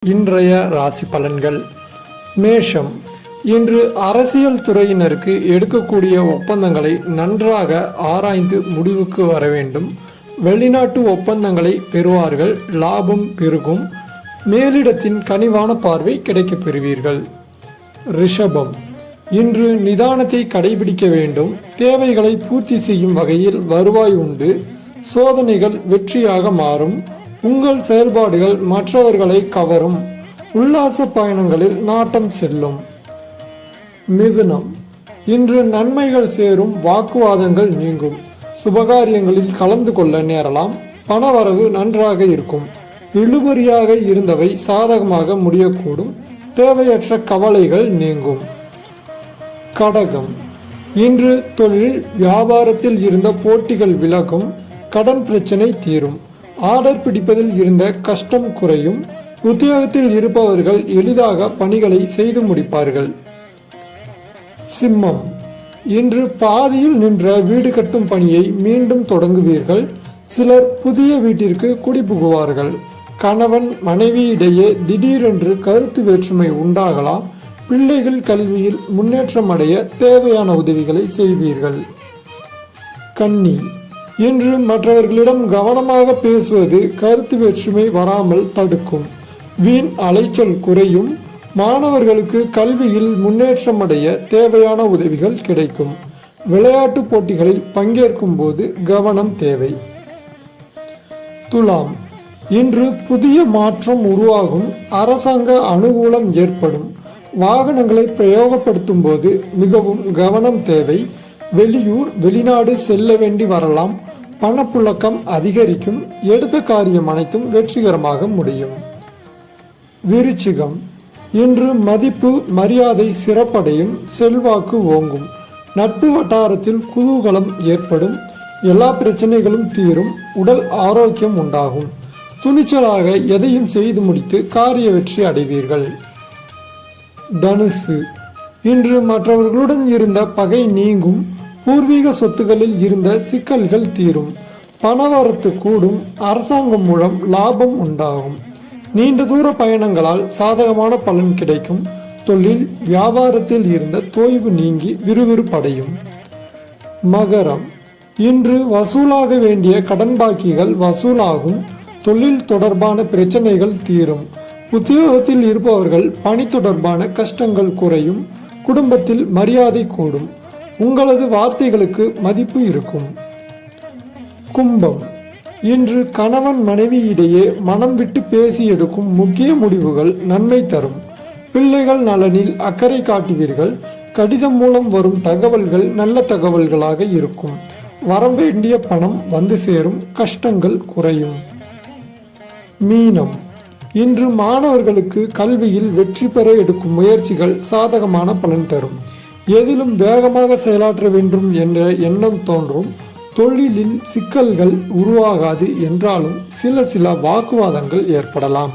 இன்றைய ராசி பலன்கள். மேஷம். இன்று அரசியல் துறையினருக்கு எடுக்கக்கூடிய ஒப்பந்தங்களை நன்றாக ஆராய்ந்து முடிவுக்கு வர வேண்டும். வெளிநாட்டு ஒப்பந்தங்களை பெறுவார்கள். லாபம் பெருகும். மேலிடத்தின் கனிவான பார்வை கிடைக்கப் பெறுவீர்கள். ரிஷபம். இன்று நிதானத்தை கடைபிடிக்க வேண்டும். தேவைகளை பூர்த்தி செய்யும் வகையில் வருவாய் உண்டு. சோதனைகள் வெற்றியாக மாறும். உங்கள் செயல்பாடுகள் மற்றவர்களை கவரும். உல்லாச பயணங்களில் நாட்டம் செல்லும். மிதுனம். இன்று நன்மைகள் சேரும். வாக்குவாதங்கள் நீங்கும். சுபகாரியங்களில் கலந்து கொள்ள நேரலாம். பணவரவு நன்றாக இருக்கும். இழுபறியாக இருந்தவை சாதகமாக முடியக்கூடும். தேவையற்ற கவலைகள் நீங்கும். கடகம். இன்று தொழில் வியாபாரத்தில் இருந்த போட்டிகள் விலகும். கடன் பிரச்சனை தீரும். ஆர்டர் பிடிப்பதில் இருந்த கஷ்டம் குறையும். உத்தியோகத்தில் இருப்பவர்கள் எளிதாக பணிகளை செய்து முடிப்பார்கள். சிம்மம். இன்று பாதியில் நின்ற வீடு கட்டும் பணியை மீண்டும் தொடங்குவீர்கள். சிலர் புதிய வீட்டிற்கு குடிபுகுவார்கள். கணவன் மனைவியிடையே திடீரென்று கருத்து வேற்றுமை உண்டாகலாம். பிள்ளைகள் கல்வியில் முன்னேற்றம் அடைய தேவையான உதவிகளை செய்வீர்கள். கன்னி. இன்று மற்றவர்களிடம் கவனமாக பேசுவது கருத்து வேற்றுமை வராமல் தடுக்கும். வீண் அலைச்சல் குறையும். மாணவர்களுக்கு கல்வியில் முன்னேற்றம் அடைய தேவையான உதவிகள் கிடைக்கும். விளையாட்டு போட்டிகளில் பங்கேற்கும் போது கவனம் தேவை. துலாம். இன்று புதிய மாற்றம் உருவாகும். அரசாங்க அனுகூலம் ஏற்படும். வாகனங்களை பிரயோகப்படுத்தும் போது மிகவும் கவனம் தேவை. வெளியூர் வெளிநாடு செல்ல வேண்டி வரலாம். பணப்புழக்கம் அதிகரிக்கும். எடுத்த காரியம் அனைத்தும் வெற்றிகரமாக முடியும். விருச்சிகம். இன்று மதிப்பு மரியாதை சிறப்படையும். செல்வாக்கு ஓங்கும். நட்பு வட்டாரத்தில் குதூகலம் ஏற்படும். எல்லா பிரச்சனைகளும் தீரும். உடல் ஆரோக்கியம் உண்டாகும். துணிச்சலாக எதையும் செய்து முடித்து காரிய வெற்றி அடைவீர்கள். தனுசு. இன்று மற்றவர்களுடன் இருந்த பகை நீங்கும். பூர்வீக சொத்துகளில் இருந்த சிக்கல்கள் தீரும். பணவரத்து கூடும். அரசாங்கம் மூலம் லாபம் உண்டாகும். நீண்ட தூர பயணங்களால் சாதகமான பலன் கிடைக்கும். தொழில் வியாபாரத்தில் இருந்த தொய்வு நீங்கி விறுவிறுப்படையும். மகரம். இன்று வசூலாக வேண்டிய கடன் பாக்கிகள் வசூலாகும். தொழில் தொடர்பான பிரச்சனைகள் தீரும். உத்தியோகத்தில் இருப்பவர்கள் பணி தொடர்பான கஷ்டங்கள் குறையும். குடும்பத்தில் மரியாதை கூடும். உங்களது வார்த்தைகளுக்கு மதிப்பு இருக்கும். கும்பம். இன்று கணவன் மனைவி இடையே மனம் விட்டு பேசி எடுக்கும் முக்கிய முடிவுகள் நன்மை தரும். பிள்ளைகள் நலனில் அக்கறை காட்டுவீர்கள். கடிதம் மூலம் வரும் தகவல்கள் நல்ல தகவல்களாக இருக்கும். வரவேண்டிய பணம் வந்து சேரும். கஷ்டங்கள் குறையும். மீனம். இன்று மாணவர்களுக்கு கல்வியில் வெற்றி பெற எடுக்கும் முயற்சிகள் சாதகமான பலன் தரும். எதிலும் வேகமாக செயலாற்ற வேண்டும் என்ற எண்ணம் தோன்றும். தொழிலில் சிக்கல்கள் உருவாகாது என்றாலும் சில வாக்குவாதங்கள் ஏற்படலாம்.